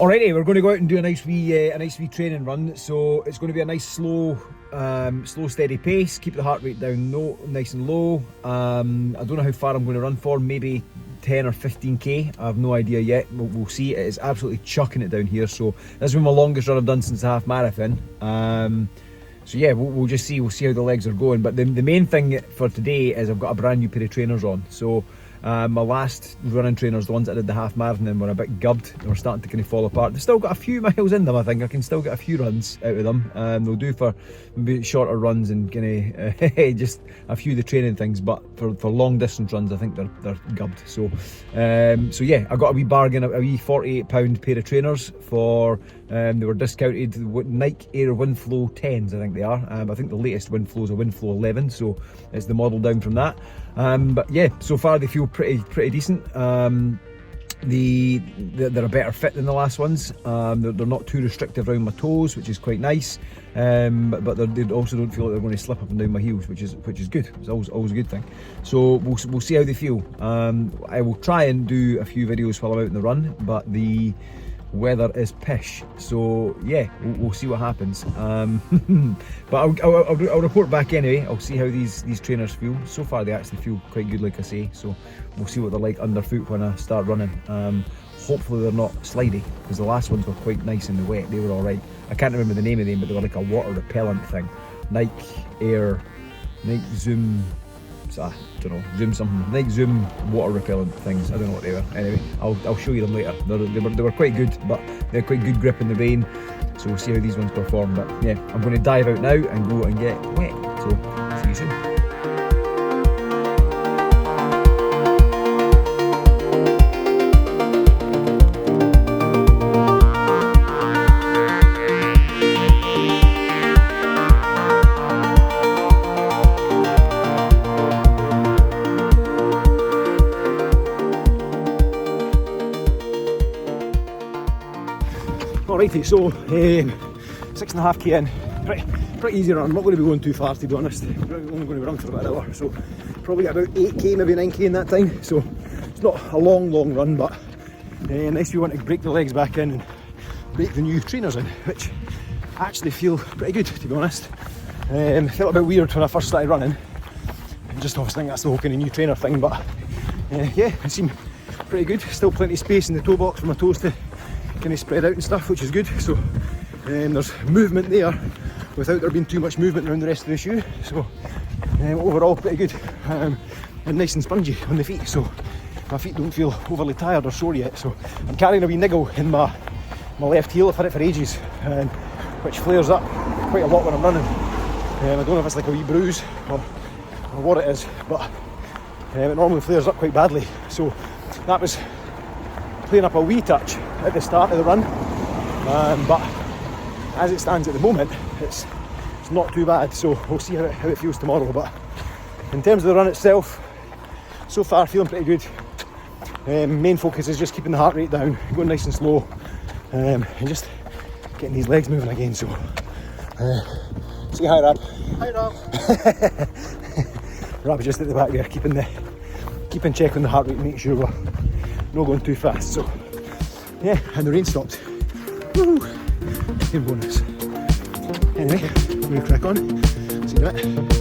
Alrighty, we're going to go out and do a nice wee training run. So it's going to be a nice slow steady pace. Keep the heart rate down nice and low. I don't know how far I'm going to run for. Maybe 10 or 15k. I have no idea yet. We'll see. It is absolutely chucking it down here. So this has been my longest run I've done since the half marathon. So yeah, we'll just see. We'll see how the legs are going. But the main thing for today is I've got a brand new pair of trainers on. So my last running trainers, the ones that I did the half marathon, were a bit gubbed. They were starting to kind of fall apart. They've still got a few miles in them, I think. I can still get a few runs out of them. They'll do for maybe shorter runs and kind of just a few of the training things. But for long distance runs, I think they're gubbed. So yeah, I got a wee bargain, a wee £48 pair of trainers for. They were discounted. Nike Air Winflo 10s, I think they are. I think the latest Winflo is a Winflo 11, so it's the model down from that. But yeah, so far they feel pretty decent. They're a better fit than the last ones. They're not too restrictive around my toes, which is quite nice. But they also don't feel like they're going to slip up and down my heels, which is good. It's always a good thing. So we'll see how they feel. I will try and do a few videos while I'm out in the run, but the weather is pish, so yeah, we'll see what happens. But I'll report back anyway. I'll see how these trainers feel. So far they actually feel quite good, like I say, so we'll see what they're like underfoot when I start running. Hopefully they're not slidey, because the last ones were quite nice in the wet. They were alright. I can't remember the name of them, but they were like a water repellent thing. Nike Zoom, I don't know, Zoom something. Nike Zoom water repellent things. I don't know what they were. Anyway, I'll show you them later. They were quite good, but they had quite good grip in the rain. So we'll see how these ones perform. But yeah, I'm going to dive out now and go and get wet. So see you soon. Alrighty, so 6.5k in, pretty easy run. I'm not going to be going too far, to be honest. I'm only going to run for about an hour, so probably about 8k, maybe 9k in that time. So it's not a long run, but nice if you want to break the legs back in and break the new trainers in, which actually feel pretty good, to be honest. Felt a bit weird when I first started running. I just obviously think that's the whole kind of new trainer thing, but yeah, it seemed pretty good. Still plenty of space in the toe box for my toes to kind of spread out and stuff, which is good. So there's movement there without there being too much movement around the rest of the shoe. So overall pretty good, and nice and spongy on the feet, so my feet don't feel overly tired or sore yet. So I'm carrying a wee niggle in my left heel. I've had it for ages, which flares up quite a lot when I'm running. I don't know if it's like a wee bruise or what it is, but it normally flares up quite badly. So that was playing up a wee touch at the start of the run, but as it stands at the moment, it's not too bad. So we'll see how it feels tomorrow. But in terms of the run itself, so far feeling pretty good. Main focus is just keeping the heart rate down, going nice and slow, and just getting these legs moving again. So say hi, Rab. Hi, Rob. Rab's just at the back there, keeping check on the heart rate, make sure we're not going too fast. So yeah, and the rain stopped. Woo! Fucking bonus. Anyway, I'm going to crack on. See you in a bit.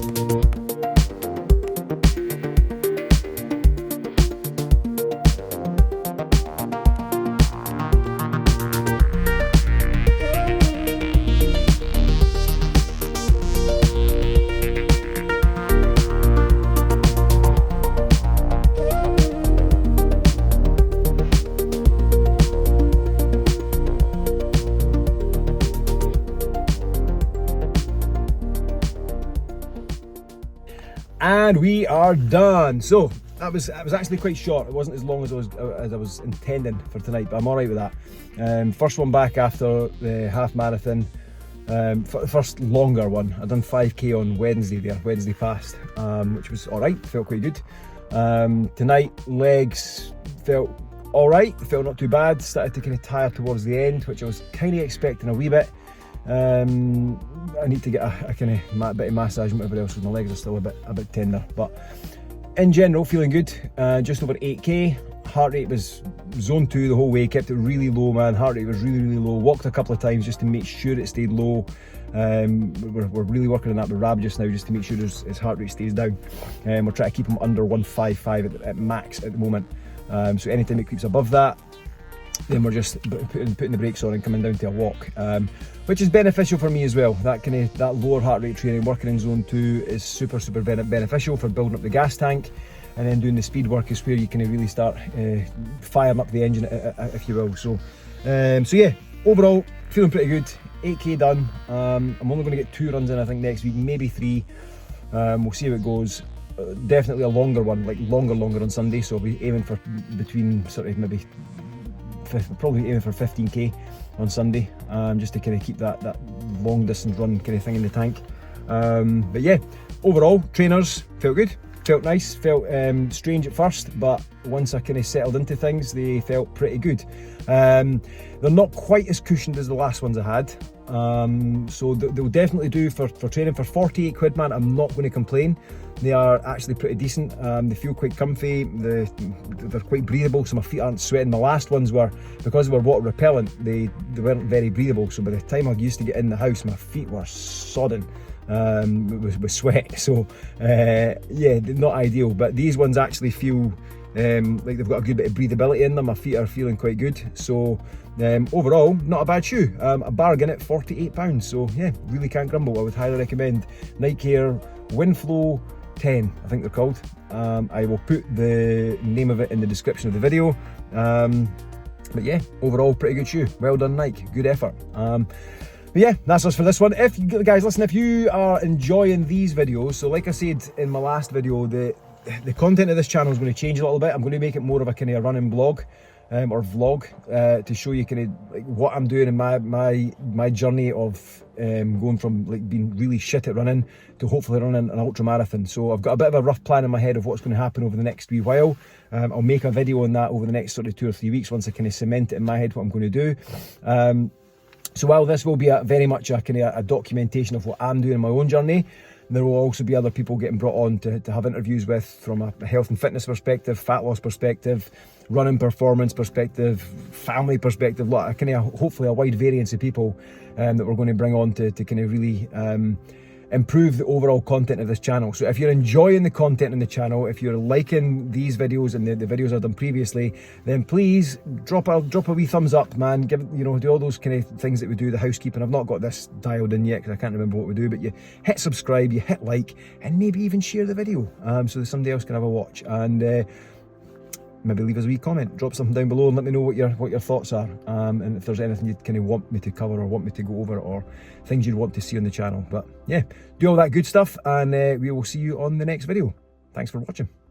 And we are done. So that was actually quite short. It wasn't as long as I was intending for tonight, but I'm all right with that. First one back after the half marathon. First longer one. I done 5k on Wednesday past, which was all right. Felt quite good. Tonight legs felt all right. Felt not too bad. Started to kind of tire towards the end, which I was kind of expecting a wee bit. I need to get a kind of bit of massage and whatever else, because my legs are still a bit tender. But in general, feeling good. Just over 8k. heart rate was zone 2 the whole way, kept it really low, man. Heart rate was really, really low. Walked a couple of times just to make sure it stayed low. We're really working on that with Rab just now, just to make sure his heart rate stays down. We're trying to keep him under 155 at max at the moment. So anytime it creeps above that, then we're just putting the brakes on and coming down to a walk, which is beneficial for me as well. That lower heart rate training, working in zone 2, is super beneficial for building up the gas tank, and then doing the speed work is where you can really start firing up the engine, if you will. So yeah, overall feeling pretty good. 8k done. I'm only going to get 2 runs in, I think, next week, maybe 3. We'll see how it goes. Definitely a longer one, like longer on Sunday. So I'll be aiming for between maybe probably aiming for 15k on Sunday, just to kind of keep that long distance run kind of thing in the tank. But yeah, overall trainers felt good, felt nice, felt strange at first, but once I kind of settled into things, they felt pretty good. They're not quite as cushioned as the last ones I had, so they'll definitely do for training. For 48 quid, man, I'm not going to complain. They are actually pretty decent. They feel quite comfy, they're quite breathable, so my feet aren't sweating. My last ones were, because they were water repellent, they weren't very breathable, so by the time I used to get in the house, my feet were sodden with sweat. So yeah, not ideal, but these ones actually feel like they've got a good bit of breathability in them. My feet are feeling quite good, so overall not a bad shoe. A bargain at £48, so yeah, really can't grumble. I would highly recommend Nike Air Winflo 10, I think they're called. I will put the name of it in the description of the video. But yeah, overall pretty good shoe. Well done, Nike, good effort. But yeah, that's us for this one. If guys, listen, if you are enjoying these videos, so like I said in my last video, the content of this channel is going to change a little bit. I'm going to make it more of a kind of running blog or vlog, to show you kind of like what I'm doing in my journey of going from like being really shit at running to hopefully running an ultra marathon. So I've got a bit of a rough plan in my head of what's going to happen over the next wee while. I'll make a video on that over the next sort of 2 or 3 weeks once I kind of cement it in my head what I'm going to do. So while this will be very much a kind of a documentation of what I'm doing in my own journey, there will also be other people getting brought on to have interviews with, from a health and fitness perspective, fat loss perspective, running performance perspective, family perspective, like kind of hopefully a wide variance of people that we're going to bring on to kind of really improve the overall content of this channel. So if you're enjoying the content in the channel, if you're liking these videos and the videos I've done previously, then please drop a wee thumbs up, man. Give, do all those kind of things that we do, the housekeeping. I've not got this dialed in yet because I can't remember what we do, but you hit subscribe, you hit like, and maybe even share the video so that somebody else can have a watch. And maybe leave us a wee comment, drop something down below and let me know what your thoughts are, and if there's anything you kind of want me to cover or want me to go over, or things you'd want to see on the channel. But yeah, do all that good stuff, and we will see you on the next video. Thanks for watching.